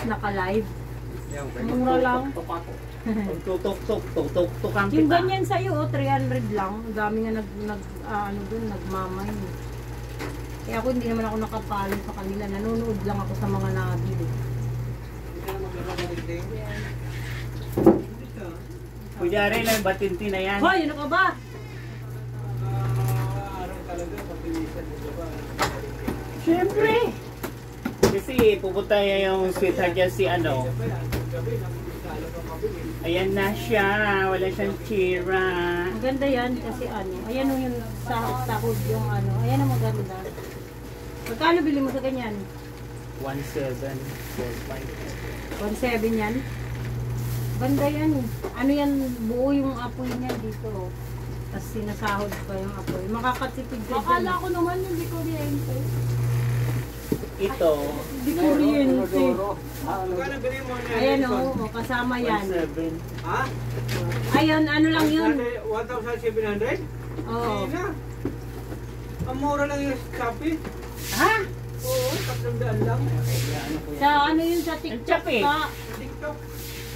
naka-live. Mura lang. Tutok-tok ang Yung kita. ganyan sa'yo, 300 lang. Ang dami nga nagmamay. Kaya ako hindi naman ako nakapalo sa kanila. Nanonood lang ako sa mga nabili. Kunyari lang, batinti na yan. Hoy, ano ka ba? Siyempre. Kasi pupunta yung sweetheart niya si ano. Ayan na siya. Wala siyang tira. Maganda yan kasi ano. Ayan yung sahod yung ano. Ayan ang maganda. Magkano bili mo sa ganyan? 1,745. 1.7 yan? Ganda yan. Ano yan, buo yung apoy niya dito. Tapos sinasahod pa yung apoy. Makakatipid ka dyan. Akala ko naman hindi kuryente. Ito. Hindi kuryente. Magkano bili mo niya? Ayan o, kasama yan. 1,700. Ha? Ayun, ano lang yun? 1,700? Oo. Hindi na. Ang mura lang yung Shopee. Ha? Oo, 300 lang. Sa ano yun sa TikTok Ang ka? TikTok.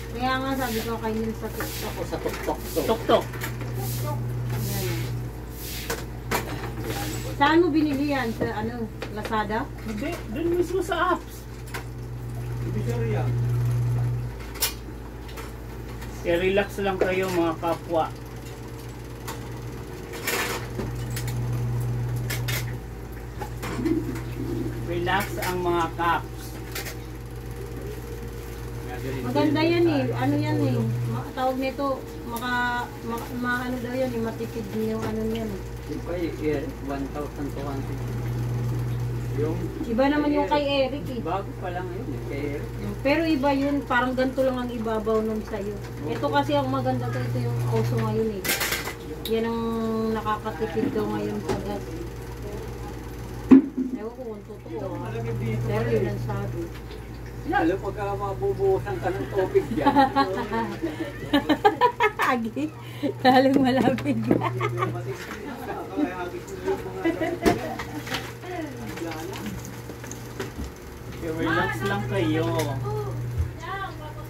Kaya nga sabi ko kay Nil sa TikTok. Ako sa tuktok to. Tok-tok. Ayan. Saan mo binili yan? Sa ano? Lazada? Hindi, dun mismo sa apps. Divisoria. Kaya relax lang kayo mga kapwa. Relax ang mga kaps. Maganda yan eh. Ano yan eh. Tawag nito, ano daw yan eh. Matipid yung ano yan eh. Yung kay 1,200. Yung Iba naman yung kay Eric eh. bago pa lang yun. Kay Eric. Pero iba yun, parang ganito lang ang ibabaw nun sa'yo. Ito kasi ang maganda to, ito yung auso ngayon eh. Yan ang nakakatipid daw ngayon sa gas. Ewan ko kung totoo ha. Pero yun ang sabi. Lalo pagka mabubuhusan ka ng topic dyan. Agi, talang malamig. Kaya relax lang kayo.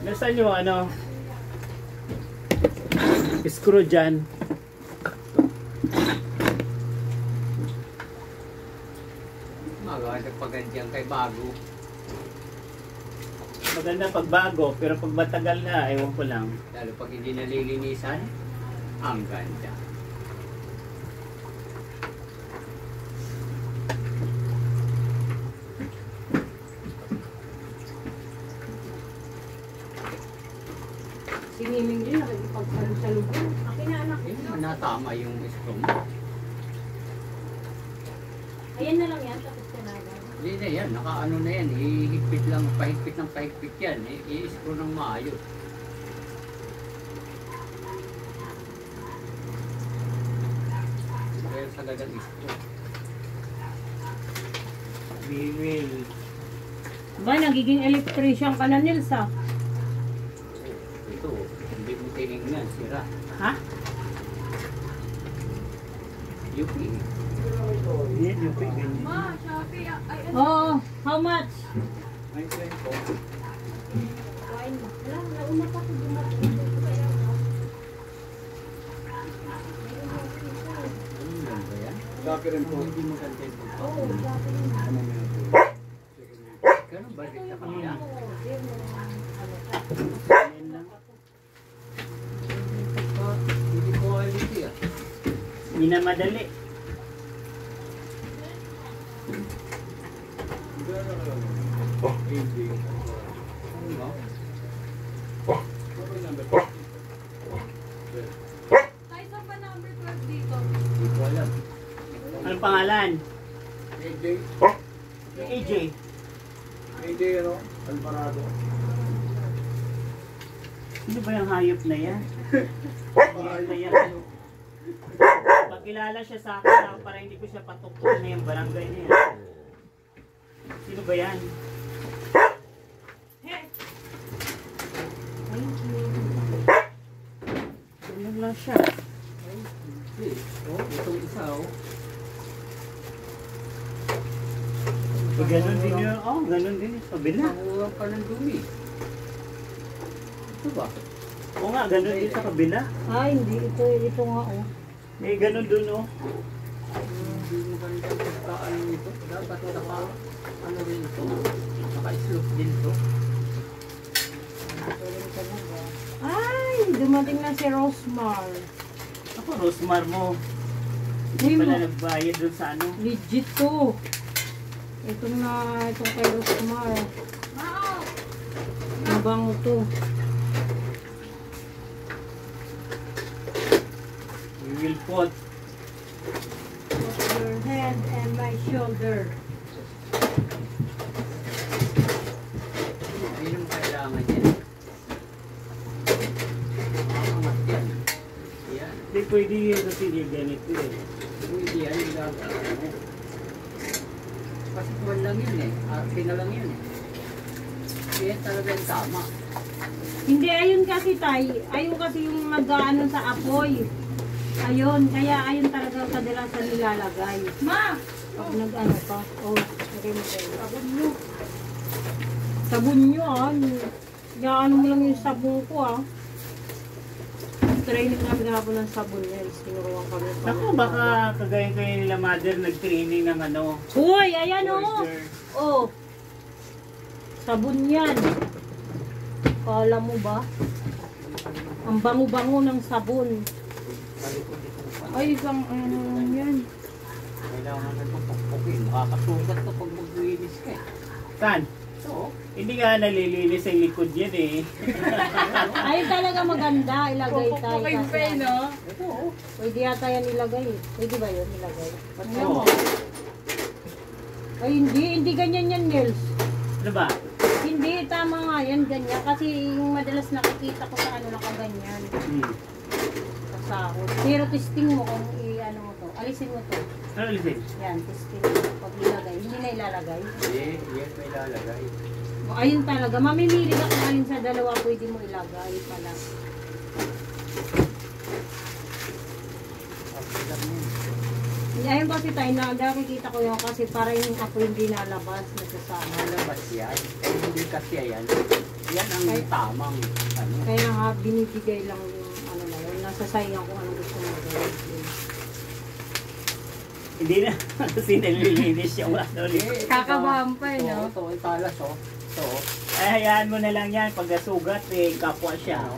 Nasaan yung ano? Screw dyan. Maganda pagandyan kay bago. Maganda pag bago, pero pag matagal na, ewan ko lang. Lalo pag hindi nalilinisan, ang ganda. Si Miming din nakikipagsalub-salubon. Akin na anak. Yun naman natama yung screw mo. Ayan na lang yan, tapos ka na. Hindi na yan, nakaano na yan. Ihigpit lang, pahigpit ng pahigpit yan. I-screw ng maayos. Kaya sa gagang screw. We will. Ba, nagiging electrician ka na, Nils ah. Ito, hindi mo tinignan, sira. Ha? UP. Yan, yung ganyan. Ma, Shopee. Ay, ano? Oo, how much? Kain mo. Wala, nauna pa ko dumating. Kaya ako. Ano yan ba yan? Shopee rin po. Hindi mo ganda ito. Oo, Shopee rin. Ganun ba? Sa kanila. Yan lang. Hindi quality ah. Hindi na madali. Ano? Tayo sa pa number 12 dito. Hindi ko alam. Anong pangalan? AJ. Yung AJ. AJ ano? Alvarado. Sino ba yung hayop na yan? Hayop na yan. Pag kilala siya sa akin, para hindi ko siya patuktukan na yung barangay na yan. Sino ba yan? Thank you. Ganyan lang siya. Oh, itong isa oh. Ganun din yun. Oh, ganun din yung kabila. Nakuha pa ng dumi. Ito ba? Oo nga, ganun din sa kabila. Ah, hindi. Ito nga, oh. May ganun dun, oh. Hindi mo ganda yung pagkaan nito. Dapat naka, ano rin ito. Naka-slope din ito. Ay, dumating na si Rosmar. Ako, Rosmar mo. Hindi Hindi mo. pala nagbayad dun sa ano. Legit to. Itong kay Rosmar. Mabango to. We will put. Put your hand and my shoulder. Ayun ang kailangan yan. Angat yan. Yan. Hindi pwede yun kasi yung ganito eh. Hindi yan. Ano. Kasi kuwan lang yun eh. Arte na lang yun eh. Yan talaga yung tama. Hindi, ayun kasi ayun kasi yung nag-ano sa apoy. Ayun, kaya ayun talaga kadalasan nilalagay. Ma! Pag nag-ano pa. Oh, lagay mo kayo. Sabon nyo. Sabon nyo ah. Yaano mo lang yung sabon ko ah. Training kami kahapon ng sabon niya. Sinuruan kami. Naku, baka kagaya kayo nila mother nag-training ng ano. Uy, ayan oh. Order. Oh. Sabon yan. Kala mo ba? Ang bango-bango ng sabon. Ay, isang ano yan. Kailangan na ito pagpukin. Makakasugat ito pag maglinis ka eh. Saan? So, Hindi nga nalilinis ang likod yan eh. Ayun talaga maganda. Ilagay tayo. Kasi ano. ito oh. Pwede yata yan ilagay. Pwede ba yun ilagay? Tingnan mo. Oo. Ay, hindi ganyan yan, Nils. Ano ba? Hindi, tama nga yan, ganyan. Kasi yung madalas nakikita ko sa ano nakaganyan. Sa sahod. Pero testing mo kung i-ano mo to. Alisin mo to. Ano ulitin? Yan, testing mo. Pag ilagay. Hindi na ilalagay. Hindi, yan may lalagay. O, ayun talaga. Mamimili ka kung alin sa dalawa pwede mo ilagay pala. Okay lang yun. Ayun kasi tayo na nakikita ko yun kasi para yung ako hindi nalabas nasasama. Malabas yan. Eh, hindi kasi yan. Yan ang tamang ano. Kaya nga binibigay lang yung ano na yun. Nasasayang kung ano gusto mo gawin. Hindi na kasi nalilinis yung ano ulit. Kakabahan pa eh, Ito, no? ito, yung talas oh. Ito oh. Ay, hayaan mo na lang yan. Pag nasugat eh, kapwa siya. Ano?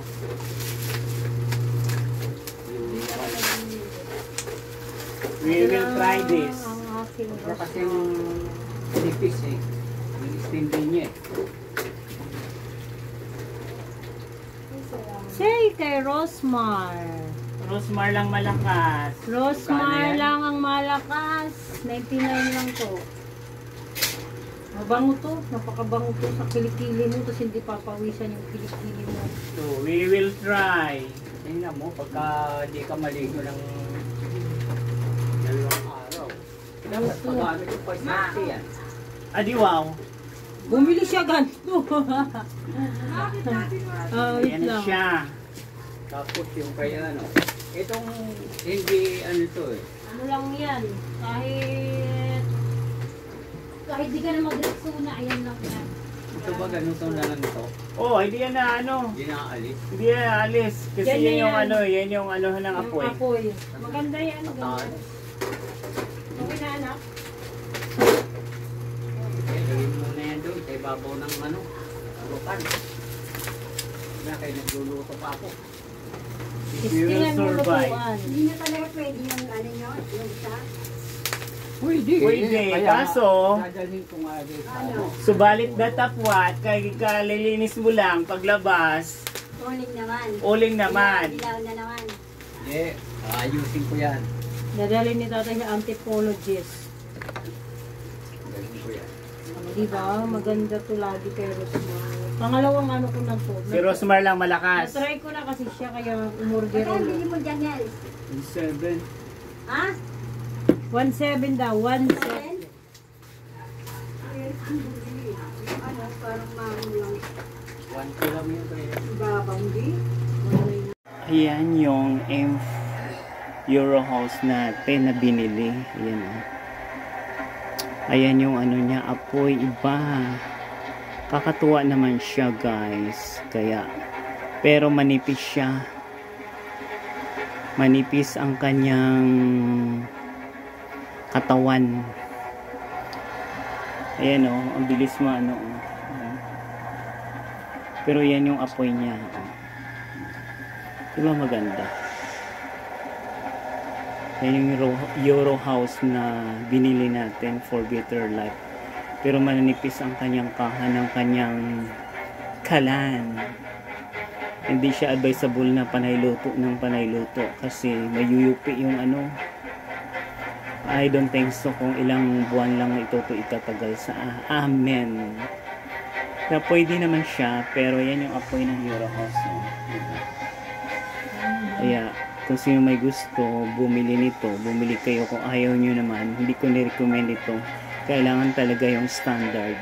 We will try this. Ang aking Ito kasi yung nipis eh. Yung steam din niya eh. Say kay Rosmar. Rosmar lang malakas. Rosmar Kano yan? lang ang malakas. 99 lang to. Mabango to. Napakabango to sa kilikili mo. Tapos hindi papawisan yung kilikili mo. So, we will try. Tingnan mo, pagka di ka maligo ng dalawang araw. Dapat Opo. pag-ano yung pag-sexy yan. Adi wow. Bumili siya ganito. Wait Yan lang. siya. Tapos yung kaya ano. Itong hindi ano to eh. Ano lang yan. Kahit di ka na mag-reksuna, ayan lang yan. Ito ba ganito na lang ito? Oh, hindi yan na ano. Hindi na aalis. Hindi yan alis. Kasi Yan yan na yung yan. ano, yan yung ano ng Yung apoy. apoy. Maganda yan. Tataan. Ganyan. Okay na anak? Eh, gawin mo na yan doon. Kaya babaw ng ano. Alukan. Na kayo nagluluto pa ako. We will Istingan mo survive. lutuan. Hindi na talaga pwede yung ano nyo, yung isa. Pwede. Pwede, kaso, dadalhin ko nga din sa Ano? ano. subalit datapwat, kay kalilinis mo lang paglabas, Uling naman. uling naman. Dilaw na naman. Hindi. Ayusin ko yan. Dadalhin ni tatay sa anthropologist. Gawin ko yan. Di ba? Maganda to lagi kay Rosmar. Pangalawang ano ko na to. Si Rosmar lang malakas. Na-try ko na kasi siya kaya umorder Magkano ulit. bili mo dyan, Nels? 7. Ha? 1.7 daw. 1.7. Ano, parang mahal lang. 1 kilometer yan. Babaw, hindi? Ayan yung Euro house natin na binili. Ayan. Ayan yung ano niya, apoy iba. Kakatuwa naman siya, guys. Kaya, pero manipis siya. Manipis ang kanyang katawan. Ayan o, ang bilis mo ano. Pero yan yung apoy niya. Diba maganda? Yan yung Euro house na binili natin for better life. Pero manipis ang kanyang kahan ng kanyang kalan. Hindi siya advisable na panayluto ng panayluto kasi mayuyupi yung ano. I don't think so kung ilang buwan lang ito itatagal sa amen. Kaya pwede naman siya, pero yan yung apoy ng Euro house. Kaya kung sino may gusto, bumili nito, bumili kayo. Kung ayaw nyo naman, hindi ko ni-recommend ito. Kailangan talaga yung standard.